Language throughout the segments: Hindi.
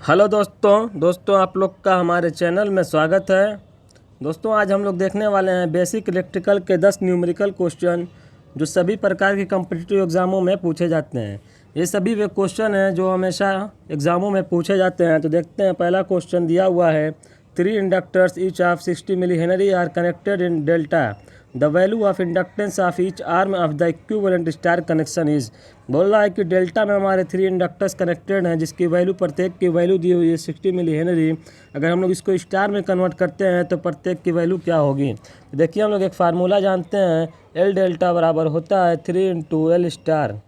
हेलो दोस्तों आप लोग का हमारे चैनल में स्वागत है। दोस्तों आज हम लोग देखने वाले हैं बेसिक इलेक्ट्रिकल के 10 न्यूमेरिकल क्वेश्चन जो सभी प्रकार के कॉम्पिटिटिव एग्ज़ामों में पूछे जाते हैं। ये सभी वे क्वेश्चन हैं जो हमेशा एग्ज़ामों में पूछे जाते हैं। तो देखते हैं, पहला क्वेश्चन दिया हुआ है, 3 inductors each of 60 milli henry are connected in delta. The value of inductance of each arm of the equivalent star connection is. बोल रहा है कि डेल्टा में हमारे 3 इंडक्टर्स कनेक्टेड हैं जिसकी वैल्यू, प्रत्येक की वैल्यू दी हुई है 60 मिली हेनरी। अगर हम लोग इसको स्टार में कन्वर्ट करते हैं तो प्रत्येक की वैल्यू क्या होगी। तो देखिए, हम लोग एक फार्मूला जानते हैं, एल डेल्टा बराबर होता है 3 इंटू एल स्टार।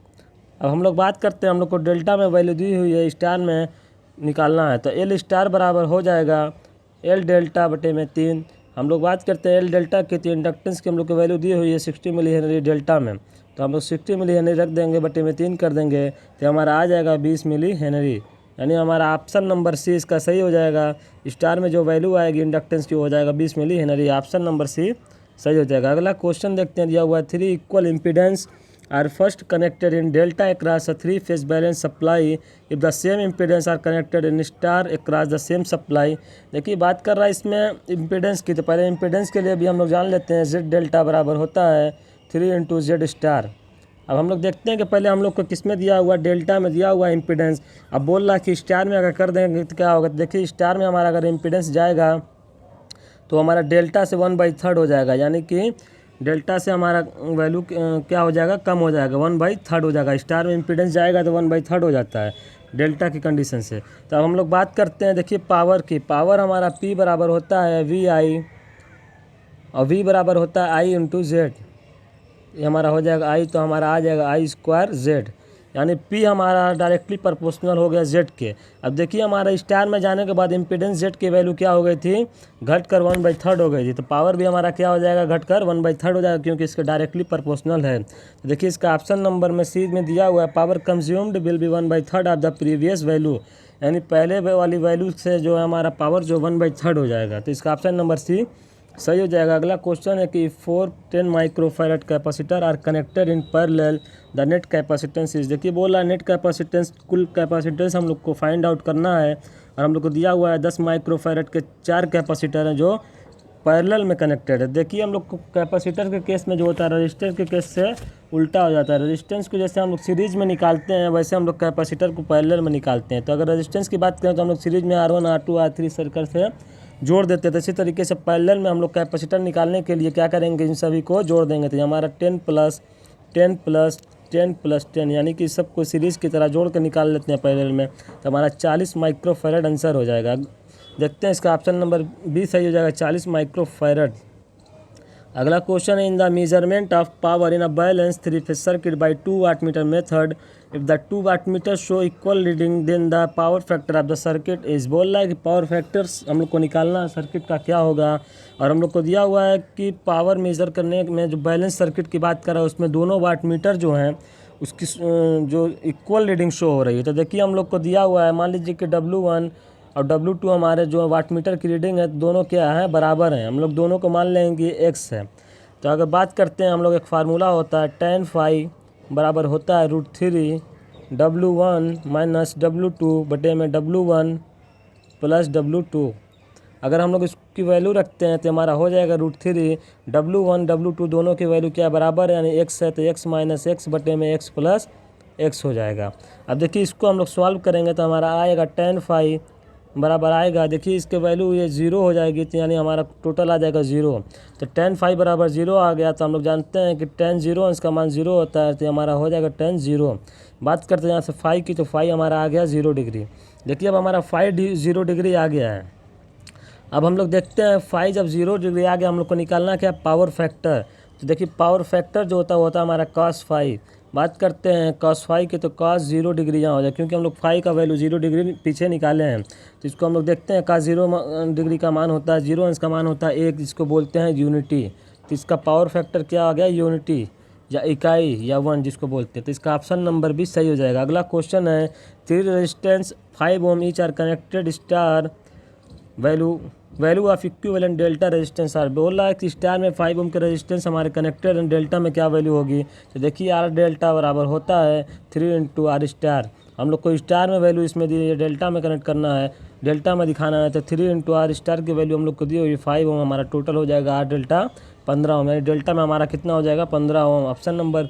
अब हम लोग बात करते हैं, हम लोग को डेल्टा में वैल्यू दी हुई है, स्टार में निकालना है। तो एल स्टार बराबर हो जाएगा एल डेल्टा बटे में 3। हम लोग बात करते हैं एल डेल्टा की, तो इंडक्टेंस की हम लोग को वैल्यू दी हुई है 60 मिली हेनरी डेल्टा में। तो हम लोग 60 मिली हेनरी रख देंगे, बटे में 3 कर देंगे, तो हमारा आ जाएगा 20 मिली हेनरी। यानी हमारा ऑप्शन नंबर सी इसका सही हो जाएगा। स्टार में जो वैल्यू आएगी इंडक्टेंस की हो जाएगा 20 milli henry. Option number C सही हो जाएगा। अगला क्वेश्चन देखते हैं, दिया हुआ है 3 equal impedance are first connected in delta across a 3-phase balance supply if the same impedance are connected in star across the same supply। देखिए बात कर रहा है इसमें इम्पीडेंस की, तो पहले इम्पीडेंस के लिए भी हम लोग जान लेते हैं, Z डेल्टा बराबर होता है 3 इंटू जेड स्टार। अब हम लोग देखते हैं कि पहले हम लोग को किस में दिया हुआ, डेल्टा में दिया हुआ इम्पीडेंस। अब बोल रहा है कि स्टार में अगर कर देंगे तो क्या होगा। देखिए स्टार में हमारा अगर इम्पीडेंस जाएगा तो हमारा डेल्टा से 1/3 हो जाएगा, यानी कि डेल्टा से हमारा वैल्यू क्या हो जाएगा, कम हो जाएगा, 1/3 हो जाएगा। स्टार में इम्पीडेंस जाएगा तो 1/3 हो जाता है डेल्टा की कंडीशन से। तो अब हम लोग बात करते हैं, देखिए पावर की। पावर हमारा P बराबर होता है VI और V बराबर होता है I इंटू जेड। ये हमारा हो जाएगा I, तो हमारा आ जाएगा I²Z, यानी P हमारा डायरेक्टली प्रोपोर्शनल हो गया Z के। अब देखिए हमारा स्टार में जाने के बाद इम्पीडेंस Z की वैल्यू क्या हो गई थी, घट कर 1/3 हो गई थी। तो पावर भी हमारा क्या हो जाएगा, घट कर 1/3 हो जाएगा, क्योंकि इसका डायरेक्टली प्रोपोर्शनल है। तो देखिए इसका ऑप्शन नंबर में सी में दिया हुआ है, power consumed will be 1/3 of the previous value. यानी पहले वाली वैल्यू से जो है हमारा पावर जो 1/3 हो जाएगा। तो इसका ऑप्शन नंबर सी सही हो जाएगा। अगला क्वेश्चन है कि 410 microfarad capacitor are connected in parallel, the net capacitance is. देखिए बोल रहा है नेट कैपेसिटेंस, कुल कैपेसिटेंस हम लोग को फाइंड आउट करना है। और हम लोग को दिया हुआ है 10 माइक्रोफैरड के 4 कैपेसिटर हैं जो पैरेलल में कनेक्टेड है। देखिए हम लोग को कैपेसिटर के केस में जो होता है रजिस्टर के केस से उल्टा हो जाता है। रेजिस्टेंस को जैसे हम लोग सीरीज में निकालते हैं वैसे हम लोग कैपेसिटर को पैरेलल में निकालते हैं। तो अगर रेजिस्टेंस की बात करें तो हम लोग सीरीज में R1 R2 R3 सर्कल से जोड़ देते हैं। तो इसी तरीके से पैरेलल में हम लोग कैपेसिटर निकालने के लिए क्या करेंगे, इन सभी को जोड़ देंगे। तो हमारा 10 + 10 + 10 + 10, यानी कि सबको सीरीज़ की तरह जोड़ कर निकाल लेते हैं पैरेलल में। तो हमारा 40 माइक्रोफैरड आंसर हो जाएगा। देखते हैं इसका ऑप्शन नंबर बी सही हो जाएगा, 40 माइक्रोफैरड। अगला क्वेश्चन है, in the measurement of power in a balance 3-phase circuit by 2 wattmeter method, if the 2 wattmeter show equal reading then the power factor of the circuit is. बोल रहा है कि पावर फैक्टर्स हम लोग को निकालना है सर्किट का क्या होगा। और हम लोग को दिया हुआ है कि पावर मेज़र करने में जो बैलेंस सर्किट की बात कर रहा है उसमें दोनों वाटमीटर जो हैं उसकी जो इक्वल रीडिंग शो हो रही है। तो देखिए हम लोग को दिया हुआ है, मान लीजिए कि W1 और W2 हमारे जो वाटमीटर की रीडिंग है दोनों क्या है, बराबर हैं। हम लोग दोनों को मान लेंगे x है। तो अगर बात करते हैं हम लोग, एक फार्मूला होता है tan phi बराबर होता है √3 W1 - W2 बटे में W1 + W2। अगर हम लोग इसकी वैल्यू रखते हैं तो हमारा हो जाएगा √3 W1 W2 दोनों की वैल्यू क्या बराबर है, यानी x है, तो x - x बटे में x + x हो जाएगा। अब देखिए इसको हम लोग सॉल्व करेंगे तो हमारा आएगा tan phi बराबर आएगा, देखिए इसके वैल्यू ये 0 हो जाएगी, तो यानी हमारा टोटल आ जाएगा 0। तो tan phi बराबर 0 आ गया। तो हम लोग जानते हैं कि tan 0 इसका मान 0 होता है, तो हमारा हो जाएगा tan 0। बात करते हैं यहाँ से फाई की, तो फाई हमारा आ गया 0 डिग्री। देखिए अब हमारा फाई 0 डिग्री आ गया है। अब हम लोग देखते हैं फाई जब 0 डिग्री आ गया, हम लोग को निकालना क्या, पावर फैक्टर। तो देखिए पावर फैक्टर जो होता है हमारा cos phi। बात करते हैं cos phi की, तो cos 0 डिग्री यहाँ हो जाए, क्योंकि हम लोग फाई का वैल्यू 0 डिग्री पीछे निकाले हैं। तो इसको हम लोग देखते हैं, cos 0 डिग्री का मान होता है 0, इसका मान होता है 1, जिसको बोलते हैं यूनिटी। तो इसका पावर फैक्टर क्या आ गया, यूनिटी या इकाई या 1 जिसको बोलते हैं। तो इसका ऑप्शन नंबर भी सही हो जाएगा। अगला क्वेश्चन है, 3 resistance 5 ohm each are connected star value of equivalent delta resistance are. बोल रहा है कि स्टार में 5 ओम के रेजिस्टेंस हमारे कनेक्टेड एंड डेल्टा में क्या वैल्यू होगी। तो देखिए R डेल्टा बराबर होता है 3 इंटू R स्टार। हम लोग को स्टार में वैल्यू इसमें दी है, डेल्टा में कनेक्ट करना है, डेल्टा में दिखाना है। तो 3 इंटू आर स्टार की वैल्यू हम लोग को दी हुई 5 ओम, हमारा टोटल हो जाएगा आर डेल्टा 15 ओम, यानी डेल्टा में हमारा कितना हो जाएगा 15 ओम। ऑप्शन नंबर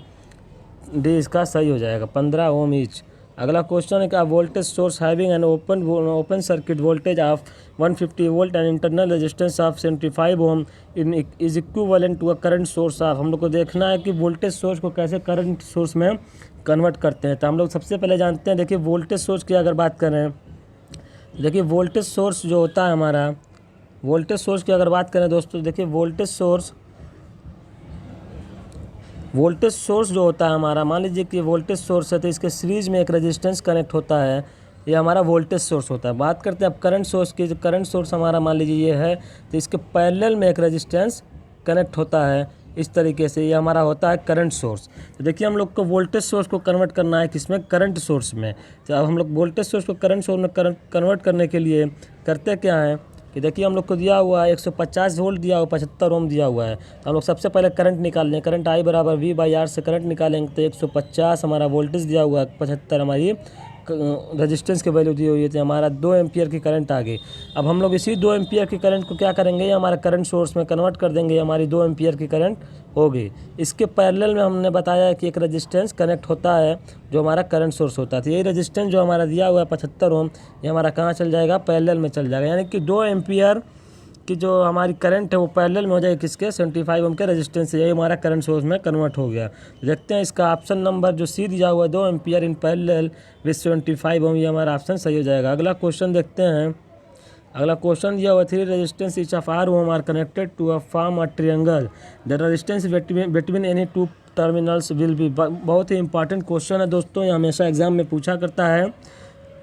डी इसका सही हो जाएगा, 15 ओम ईच। अगला क्वेश्चन है कि voltage source having an open circuit voltage of 150 volt and internal resistance of 75 ohm in is equivalent to a current source of. हम लोग को देखना है कि वोल्टेज सोर्स को कैसे करंट सोर्स में कन्वर्ट करते हैं। तो हम लोग सबसे पहले जानते हैं, देखिए वोल्टेज सोर्स की अगर बात करें, देखिए वोल्टेज सोर्स जो होता है हमारा, वोल्टेज सोर्स की अगर बात करें दोस्तों, देखिए वोल्टेज सोर्स जो होता है हमारा, मान लीजिए कि वोल्टेज सोर्स है तो इसके सीरीज में एक रेजिस्टेंस कनेक्ट होता है, ये हमारा वोल्टेज सोर्स होता है। बात करते हैं अब करंट सोर्स की, जो करंट सोर्स हमारा मान लीजिए ये है, तो इसके पैरेलल में एक रेजिस्टेंस कनेक्ट होता है इस तरीके से, ये हमारा होता है करंट सोर्स। तो देखिए हम लोग को वोल्टेज सोर्स को कन्वर्ट करना है किसमें, करंट सोर्स में। तो अब हम लोग वोल्टेज सोर्स को करंट सोर्स में कन्वर्ट करने के लिए करते क्या है कि देखिए हम लोग को दिया हुआ है 150 वोल्ट दिया हुआ, 75 ओम दिया हुआ है। तो हम लोग सबसे पहले करंट निकाल लें, करंट आई बराबर वी बाई आर से करंट निकालेंगे। तो 150 हमारा वोल्टेज दिया हुआ है, 75 हमारी रेजिस्टेंस की वैल्यू दी हुई है, तो हमारा 2 एम्पियर की करंट आ गई। अब हम लोग इसी 2 एम्पियर की करंट को क्या करेंगे, ये हमारा करंट सोर्स में कन्वर्ट कर देंगे, हमारी 2 एम्पियर की करंट हो गई। इसके पैरेलल में हमने बताया कि एक रेजिस्टेंस कनेक्ट होता है जो हमारा करंट सोर्स होता है। तो यही रेजिस्टेंस जो हमारा दिया हुआ है 75 ओम, ये हमारा कहाँ चल जाएगा, पैरेलल में चल जाएगा, यानी कि 2 एम्पियर कि जो हमारी करंट है वो पैरेलल में हो जाएगी किसके, 75 ओम के रेजिस्टेंस से, यही हमारा करंट सोर्स में कन्वर्ट हो गया। देखते हैं इसका ऑप्शन नंबर जो सी दिया हुआ है 2 एम्पियर इन पैरेलल विद 75 ओम, ये हमारा ऑप्शन सही हो जाएगा। अगला क्वेश्चन देखते हैं। अगला क्वेश्चन दिया हुआ 3 resistance each of R ohm are connected to a form a triangle, the resistance between any 2 terminals will be. बहुत ही इंपॉर्टेंट क्वेश्चन है दोस्तों, ये हमेशा एग्जाम में पूछा करता है।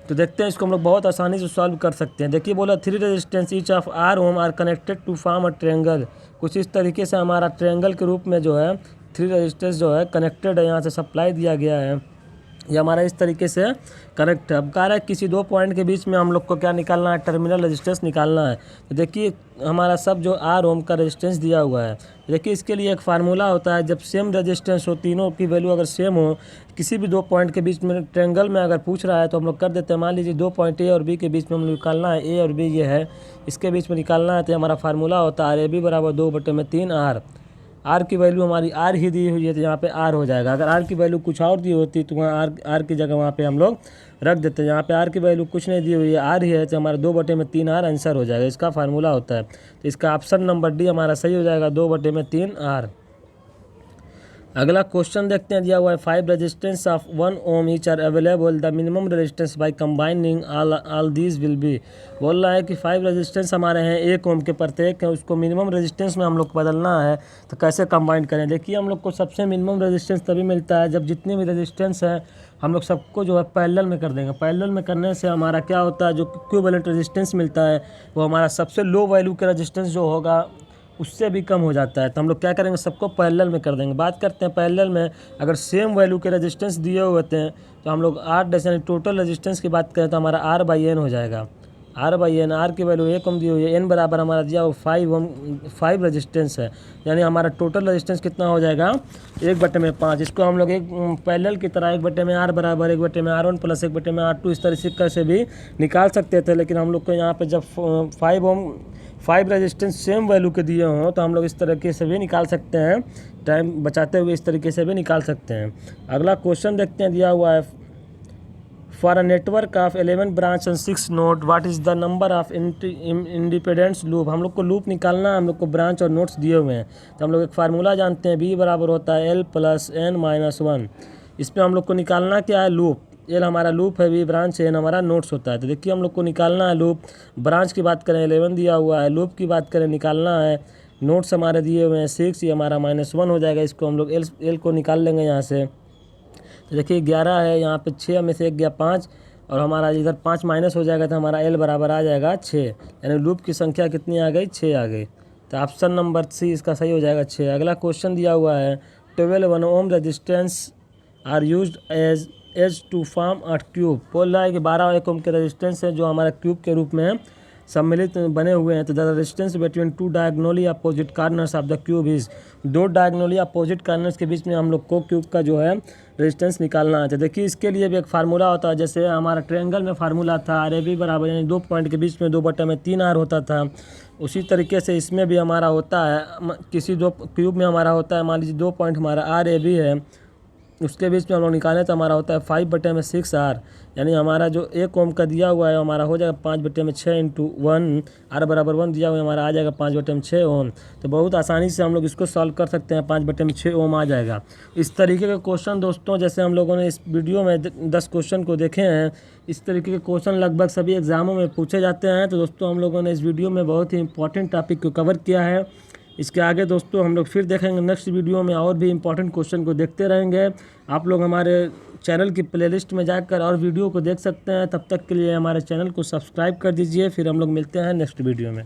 तो देखते हैं इसको हम लोग बहुत आसानी से सॉल्व कर सकते हैं। देखिए बोला 3 resistance each of R ohm are connected to form a triangle, कुछ इस तरीके से हमारा ट्रायंगल के रूप में जो है 3 रेजिस्टेंस जो है कनेक्टेड है, यहाँ से सप्लाई दिया गया है, ये हमारा इस तरीके से कनेक्ट है। अब कह रहा है किसी 2 पॉइंट के बीच में हम लोग को क्या निकालना है, टर्मिनल रेजिस्टेंस निकालना है। तो देखिए हमारा सब जो आर ओम का रेजिस्टेंस दिया हुआ है, देखिए इसके लिए एक फार्मूला होता है, जब सेम रेजिस्टेंस हो, तीनों की वैल्यू अगर सेम हो, किसी भी 2 पॉइंट के बीच में ट्रायंगल में अगर पूछ रहा है तो हम लोग कर देते हैं। मान लीजिए 2 पॉइंट ए और बी के बीच में हम लोग निकालना है, ए और बी ये है, इसके बीच में निकालना है, तो हमारा फार्मूला होता है ए बी बराबर 2/3 आर। आर की वैल्यू हमारी आर ही दी हुई है तो यहाँ पे आर हो जाएगा। अगर आर की वैल्यू कुछ और दी होती तो वहाँ आर की जगह वहाँ पे हम लोग रख देते हैं। यहाँ पे आर की वैल्यू कुछ नहीं दी हुई है, आर ही है, तो हमारा 2/3 आर आंसर हो जाएगा, इसका फार्मूला होता है। तो इसका ऑप्शन नंबर डी हमारा सही हो जाएगा, 2/3 आर। अगला क्वेश्चन देखते हैं, दिया हुआ है 5 resistance of 1 ohm each are available, the minimum resistance by combining all these will be. बोल रहा है कि 5 रेजिस्टेंस हमारे हैं 1 ओम के प्रत्येक है, उसको मिनिमम रेजिस्टेंस में हम लोग को बदलना है, तो कैसे कंबाइन करें। देखिए हम लोग को सबसे मिनिमम रेजिस्टेंस तभी मिलता है जब जितने भी रेजिस्टेंस हैं हम लोग सबको जो है पैरेलल में कर देंगे। पैरेलल में करने से हमारा क्या होता है, जो इक्विवेलेंट रेजिस्टेंस मिलता है वो हमारा सबसे लो वैल्यू का रेजिस्टेंस जो होगा उससे भी कम हो जाता है। तो हम लोग क्या करेंगे, सबको पैरेलल में कर देंगे। बात करते हैं पैरेलल में अगर सेम वैल्यू के रेजिस्टेंस दिए हुए होते हैं तो हम लोग आर यानी टोटल रेजिस्टेंस की बात करें तो हमारा R/N हो जाएगा, R/N। आर की वैल्यू 1 ओम दी हुई है, एन बराबर हमारा दिया हुआ 5 ओम, 5 रेजिस्टेंस है, यानी हमारा टोटल रेजिस्टेंस कितना हो जाएगा 1/5। इसको हम लोग एक पैरेलल की तरह 1/R बराबर 1/R1 प्लस 1/R2 इस तरीके से भी निकाल सकते थे, लेकिन हम लोग को यहाँ पे जब 5 रेजिस्टेंस सेम वैल्यू के दिए हों तो हम लोग इस तरीके से भी निकाल सकते हैं, टाइम बचाते हुए इस तरीके से भी निकाल सकते हैं। अगला क्वेश्चन देखते हैं, दिया हुआ है for a network of 11 branch and 6 node what is the number of independence loop. हम लोग को लूप निकालना है, हम लोग को ब्रांच और नोड्स दिए हुए हैं, तो हम लोग एक फार्मूला जानते हैं, B बराबर होता है L + N-1। इसमें हम लोग को निकालना क्या है, लूप। L हमारा लूप है, B ब्रांच है, N हमारा नोड्स होता है। तो देखिए हम लोग को निकालना है लूप, ब्रांच की बात करें 11 दिया हुआ है, लूप की बात करें निकालना है, नोट्स हमारे दिए हुए हैं 6, ये हमारा -1 हो जाएगा। इसको हम लोग L को निकाल लेंगे यहाँ से। तो देखिए 11 है, यहाँ पे 6 में से 1 गया 5 और हमारा इधर 5 माइनस हो जाएगा तो हमारा L बराबर आ जाएगा 6, यानी लूप की संख्या कितनी आ गई, 6 आ गई। तो ऑप्शन नंबर सी इसका सही हो जाएगा 6। अगला क्वेश्चन दिया हुआ है 12 1 ohm resistance are used as to form a cube. बोल रहा है कि 12 1 ओम के रेजिस्टेंस है जो हमारा क्यूब के रूप में सम्मिलित बने हुए हैं। तो the resistance between 2 diagonally opposite corners of the cube is. 2 diagonally opposite corners के बीच में हम लोग को क्यूब का जो है रेजिस्टेंस निकालना है। तो देखिए इसके लिए भी एक फार्मूला होता है, जैसे हमारा ट्रायंगल में फार्मूला था RAB बराबर, यानी 2 पॉइंट के बीच में 2/3 R होता था। उसी तरीके से इसमें भी हमारा होता है, किसी दो क्यूब में हमारा होता है, मान लीजिए 2 पॉइंट हमारा RAB है, उसके बीच में हम लोग निकालें तो हमारा होता है 5/6R, यानी हमारा जो 1 ओम का दिया हुआ है हमारा हो जाएगा 5/6 इंटू 1, R बराबर 1 दिया हुआ है, हमारा आ जाएगा 5/6 ओम। तो बहुत आसानी से हम लोग इसको सॉल्व कर सकते हैं, 5/6 ओम आ जाएगा। इस तरीके के क्वेश्चन दोस्तों, जैसे हम लोगों ने इस वीडियो में 10 क्वेश्चन को देखे हैं, इस तरीके के क्वेश्चन लगभग सभी एग्ज़ामों में पूछे जाते हैं। तो दोस्तों हम लोगों ने इस वीडियो में बहुत ही इंपॉर्टेंट टॉपिक को कवर किया है। इसके आगे दोस्तों हम लोग फिर देखेंगे नेक्स्ट वीडियो में, और भी इंपॉर्टेंट क्वेश्चन को देखते रहेंगे। आप लोग हमारे चैनल की प्लेलिस्ट में जाकर और वीडियो को देख सकते हैं। तब तक के लिए हमारे चैनल को सब्सक्राइब कर दीजिए। फिर हम लोग मिलते हैं नेक्स्ट वीडियो में।